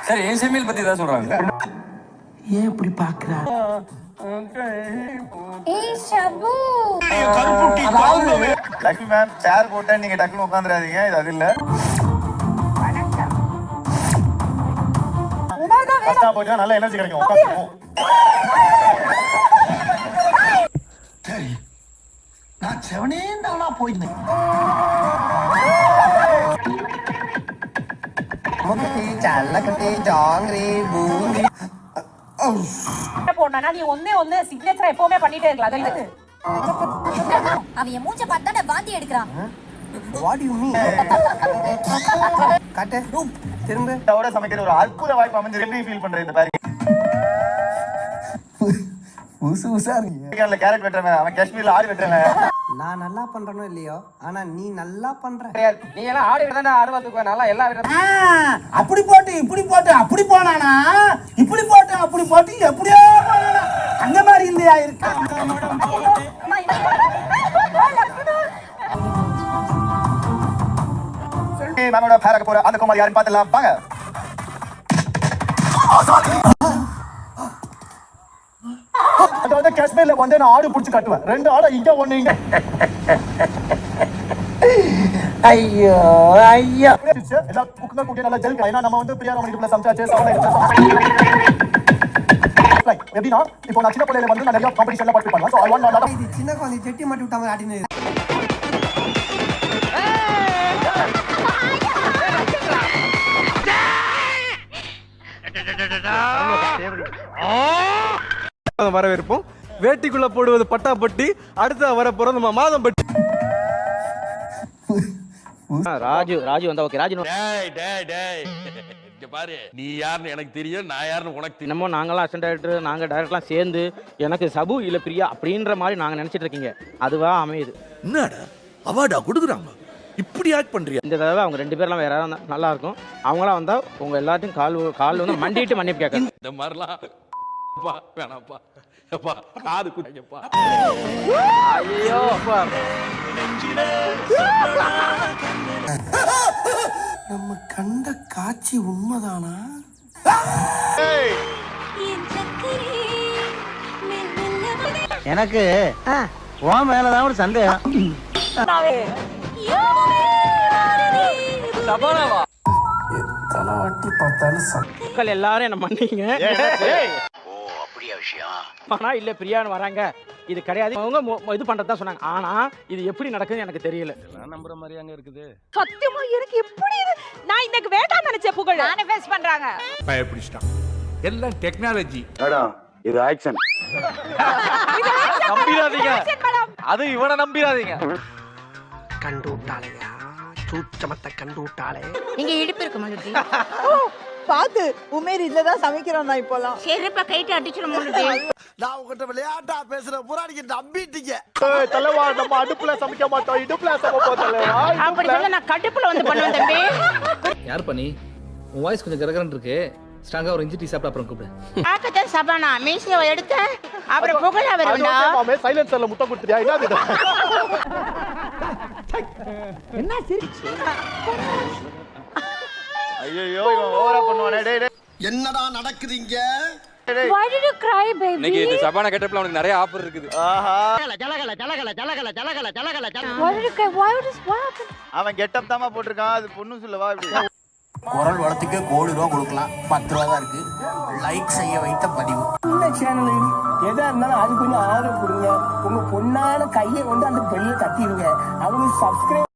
சரி ஏசிஎம்எல் பத்தி தான் சொல்றாங்க. ஏன் இப்படி பாக்குறா? ஏய் ஷபு கருப்புட்டி காவுமே லக்ஷ்மி மேம் சேர் போட்டா நீங்க டக்குனு உட்கார்ந்துறாதீங்க. இது அது இல்ல. கஷ்டா போட்டா நல்ல எனர்ஜி கிடைக்கும். உட்காருங்க. சரி நான் செவனே தானா போயிருந்தேன். முகத்தி சல்லக்கட்டி ஜாங்கிரி பூந்தி போனா நீ ஒண்ணே சிக்னேச்சர் எப்பவுமே பண்ணிட்டே இருக்கலாம். அதெல்லாம் அவன் என் மூஞ்ச பார்த்தா வாந்தி எடுக்கறான். What you mean? காட்டு திரும்ப இதோட சமைக்கிற ஒரு அற்புத வாய்ப்பு அமைஞ்சு எப்படி ஃபீல் பண்றேன் இந்த பாரு. உசா இருக்கீங்க. கேரள கேரட் வெட்டறவன் அவன் காஷ்மீர்ல ஆடு வெட்டறவன். நான் நல்லா பண்றனோ இல்லையோ ஆனா நீ நல்லா பண்ற. நீ எல்லாம் ஆடி விடா ஆர்வத்துக்கு நல்லா எல்லா அப்படி போட்டு இப்படி போட்டு அப்படி போனானா இப்படி போட்டு அப்படி போட்டு எப்படியோ போனானா அந்த மாதிரி இல்லையா இருக்கு. மேமோட பேரக போற அந்த குமார் யாருன்னு பார்த்தலாம் வாங்க. அதாவது காஷ்மீர்ல வந்து நான் ஆடு புடிச்சு காட்டுவேன். 2 ஆடு இங்க ஒண்ணு இங்க. ஐயோ ஐயோ எல்லா குக்குங்க கூட்டி நல்லா ஜெல் ஏன்னா நம்ம வந்து பிரியாணி மணிக்குள்ள சமைச்சாச்சு. எப்படின்னா இப்போ நான் சின்ன பிள்ளையில வந்து நான் நிறைய காம்படிஷன்ல பார்ட்டிசிபேட் பண்ணலாம். சோ ஐ வாண்ட் இது சின்ன குழந்தை செட்டி மாட்டி விட்டாங்க ஆடினது. வரவேற்போம். வேட்டிக்குள்ள போடுவது பட்டாப்பட்டி, அடுத்த வர போறது நம்ம மாதம் பட்டி. ராஜு வந்தா ஓகே. ராஜு இங்க பாரு, நீ யாருன்னு எனக்கு தெரியும், நான் யாருன்னு உனக்கு தெரியும். நம்ம நாங்களாம் அசிஸ்டன்ட் டைரக்டர், நாங்க டைரக்டர்லாம் சேர்ந்து எனக்கு சபு இல்ல பிரியா அப்படின்ற மாதிரி நாங்க நினைச்சிட்டு இருக்கீங்க. அதுவா அமையுது. என்னடா அவார்டா கொடுக்குறாங்க, இப்படி ஆக்ட் பண்றியா? இந்த தடவை அவங்க 2 பேர்லாம் வேற யாராவது நல்லா இருக்கும். அவங்களாம் வந்தா உங்க எல்லாத்தையும் கால் வந்து மண்டிட்டு மன்னிப்பு கேட்க. இந்த மாதிரிலாம் வேணாப்பா, அப்பா காது குடிங்கப்பா. ஐயோ அப்பா, நம்ம கண்ட காட்சி உண்மைதானா? எனக்கு உன் மேலதான் ஒரு சந்தேகம். எத்தனை வாட்டி பார்த்தாலும் மக்கள் எல்லாரும் என்ன மன்னிங்க. ஆனா இல்ல பிரியான்னு வராங்க, இது கிடையாது அவங்க இது பண்றதா சொன்னாங்க. ஆனா இது எப்படி நடக்குதுன்னு எனக்கு தெரியல. நம்புற மாதிரி அங்க இருக்குது. சத்தியமா எனக்கு எப்படி நான் இன்னைக்கு வேண்டாம் நினைச்ச புகழ் நானே ஃபேஸ் பண்றாங்க. பயப்பிடிச்சிட்டான். எல்லாம் டெக்னாலஜி. இது ஆக்ஷன். நம்பிராதீங்க, அது இவனை நம்பிராதீங்க. கண்டு விட்டாளையா, சூச்சமத்தை கண்டு விட்டாளே. இங்க இடுப்பு இருக்கு மலுதி. பாத்து உமேர் இதுலதான் சமைக்கிறோம் நான் இப்போலாம். செருப்ப கைட்டு அடிச்சிரும் மலுதி. நான் உங்ககிட்ட விளையாட்டா பேசுற புராணிக்கு நம்பிட்டீங்க. தலைவா நம்ம அடுப்புல சமைக்க மாட்டோம், இடுப்புல சமைப்போம் தலைவா. அப்படி சொல்ல நான் கடுப்புல வந்து பண்ணுவேன் தம்பி. யார் பண்ணி? உன் வாய்ஸ் கொஞ்சம் கரகரன்னு இருக்கு. ஸ்ட்ராங்கா ஒரு இஞ்சி டீ சாப்பிட்டு அப்புறம் கூப்பிடு. ஆக்கத்தான் சபானா மீசியை எடுத்த அப்புறம் புகழ வருவா. மாமே சைலன்சர்ல முட்டை கொடுத்துறியா? என்னது இது? என்ன சிரிச்சு? ஐயோ இவன் ஓவரா பண்ணுவானே. டேய் என்னடா நடக்குதுங்க? Why did you cry baby? இன்னைக்கு இந்த சபானா கெட்டப்ல உனக்கு நிறைய ஆஃபர் இருக்குது. ஆஹா Why did you cry? What happened? அவன் கெட்டப் தாமா போட்டுருக்கான். அது பொண்ணு சொல்லவா இப்படி? குரல் வளத்துக்கு ₹1,00,00,000 கொடுக்கலாம். 10 ரூபா தான் இருக்கு. லைக் செய்ய வைத்த பதிவு. இந்த சேனல் எதா இருந்தாலும் அது கொஞ்சம் ஆதரவு கொடுங்க. உங்க பொண்ணான கையை கொண்டு அந்த பெல்ல தட்டிடுங்க. அவங்க சப்ஸ்கிரைப்